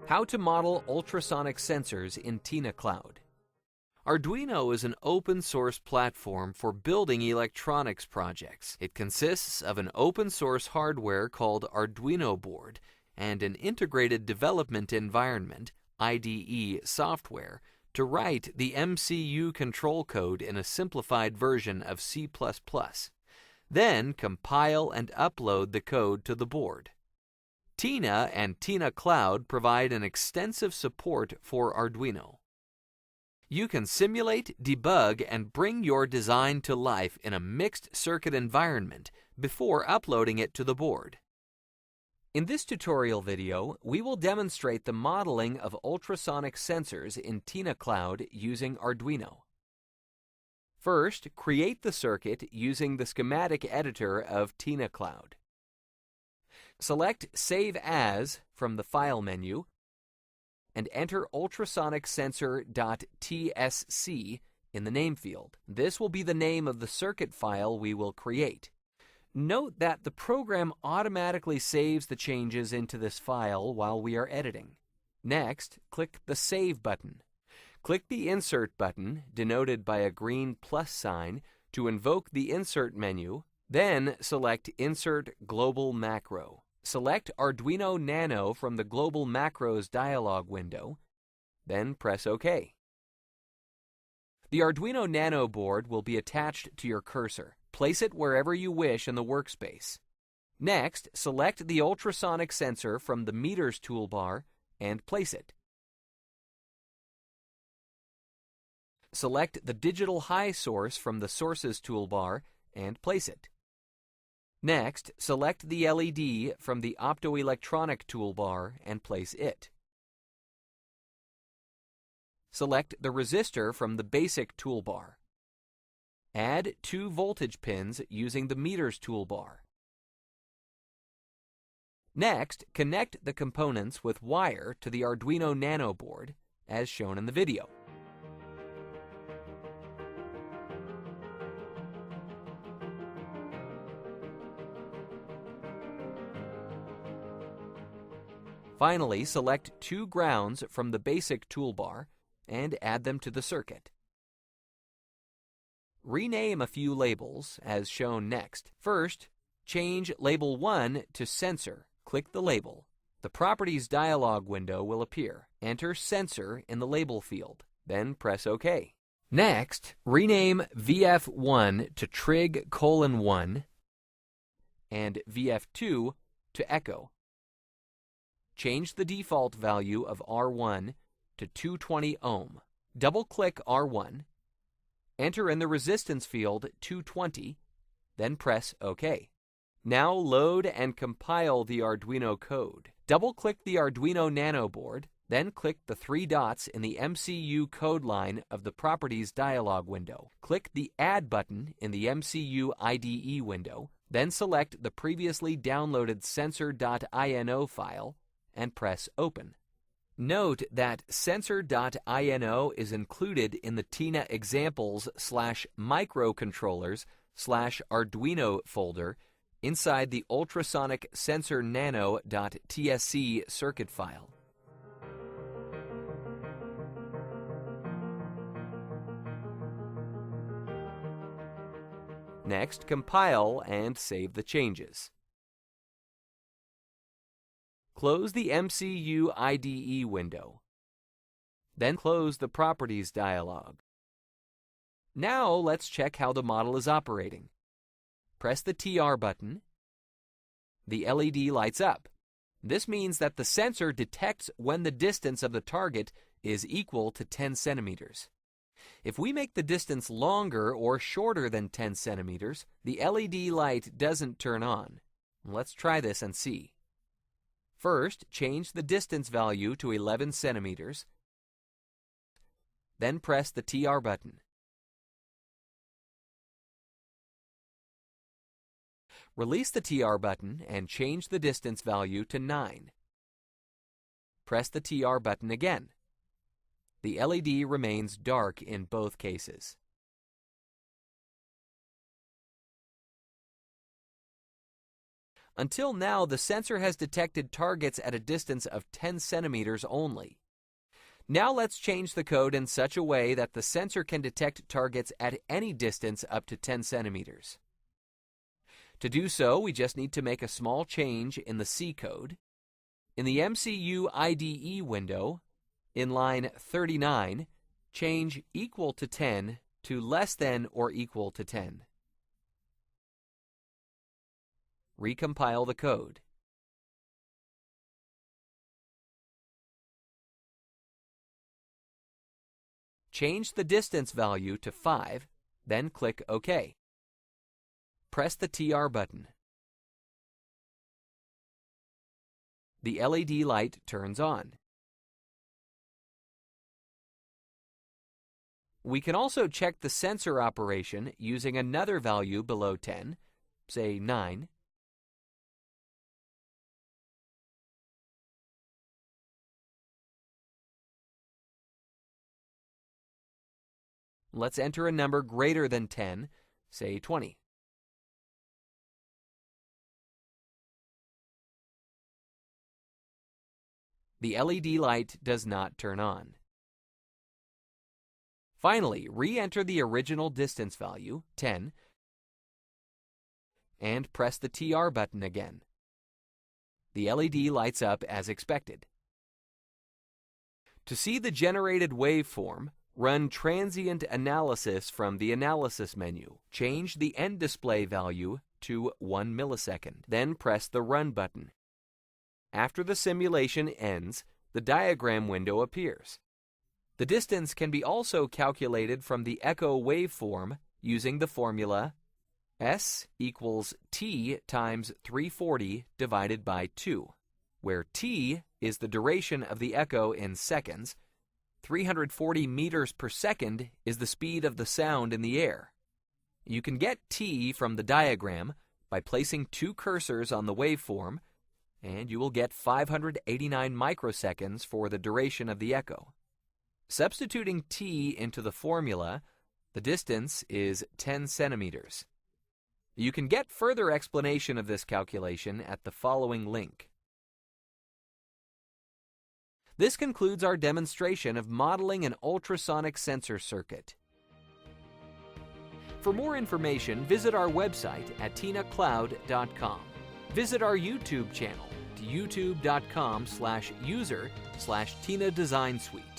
How to model ultrasonic sensors in TINACloud. Arduino is an open-source platform for building electronics projects. It consists of an open-source hardware called Arduino board and an integrated development environment, IDE software, to write the MCU control code in a simplified version of C++. Then compile and upload the code to the board. Tina and TINACloud provide an extensive support for Arduino. You can simulate, debug, and bring your design to life in a mixed circuit environment before uploading it to the board. In this tutorial video, we will demonstrate the modeling of ultrasonic sensors in TINACloud using Arduino. First, create the circuit using the schematic editor of TINACloud. Select Save As from the File menu and enter ultrasonicsensor.tsc in the name field. This will be the name of the circuit file we will create. Note that the program automatically saves the changes into this file while we are editing. Next, click the Save button. Click the Insert button, denoted by a green plus sign, to invoke the Insert menu, then select Insert Global Macro. Select Arduino Nano from the Global Macros dialog window, then press OK. The Arduino Nano board will be attached to your cursor. Place it wherever you wish in the workspace. Next, select the ultrasonic sensor from the Meters toolbar and place it. Select the digital high source from the Sources toolbar and place it. Next, select the LED from the Optoelectronic toolbar and place it. Select the resistor from the Basic toolbar. Add 2 voltage pins using the Meters toolbar. Next, connect the components with wire to the Arduino Nano board, as shown in the video. Finally, select 2 grounds from the Basic toolbar and add them to the circuit. Rename a few labels, as shown next. First, change Label 1 to Sensor. Click the label. The Properties dialog window will appear. Enter Sensor in the label field, then press OK. Next, rename VF1 to Trig:1 and VF2 to Echo. Change the default value of R1 to 220 ohm. Double-click R1, enter in the resistance field 220, then press OK. Now load and compile the Arduino code. Double-click the Arduino Nano board, then click the 3 dots in the MCU code line of the Properties dialog window. Click the Add button in the MCU IDE window, then select the previously downloaded sensor.ino file and press Open. Note that sensor.ino is included in the Tina examples/microcontrollers/Arduino folder inside the ultrasonic sensor nano.tsc circuit file. Next, compile and save the changes. Close the MCU IDE window. Then close the Properties dialog. Now let's check how the model is operating. Press the TR button. The LED lights up. This means that the sensor detects when the distance of the target is equal to 10 centimeters. If we make the distance longer or shorter than 10 centimeters, the LED light doesn't turn on. Let's try this and see. First, change the distance value to 11 centimeters, then press the TR button. Release the TR button and change the distance value to 9. Press the TR button again. The LED remains dark in both cases. Until now, the sensor has detected targets at a distance of 10 centimeters only. Now let's change the code in such a way that the sensor can detect targets at any distance up to 10 centimeters. To do so, we just need to make a small change in the C code. In the MCU IDE window, in line 39, change equal to 10 to less than or equal to 10. Recompile the code. Change the distance value to 5, then click OK. Press the TR button. The LED light turns on. We can also check the sensor operation using another value below 10, say 9. Let's enter a number greater than 10, say 20. The LED light does not turn on. Finally, re-enter the original distance value, 10, and press the TR button again. The LED lights up as expected. To see the generated waveform, run Transient Analysis from the Analysis menu. Change the end display value to 1 millisecond, then press the Run button. After the simulation ends, the diagram window appears. The distance can be also calculated from the echo waveform using the formula S equals T times 340 divided by 2, where T is the duration of the echo in seconds, 340 meters per second is the speed of the sound in the air. You can get T from the diagram by placing 2 cursors on the waveform, and you will get 589 microseconds for the duration of the echo. Substituting T into the formula, the distance is 10 centimeters. You can get further explanation of this calculation at the following link. This concludes our demonstration of modeling an ultrasonic sensor circuit. For more information, visit our website at TINACloud.com. Visit our YouTube channel, youtube.com/user/TINA Design Suite.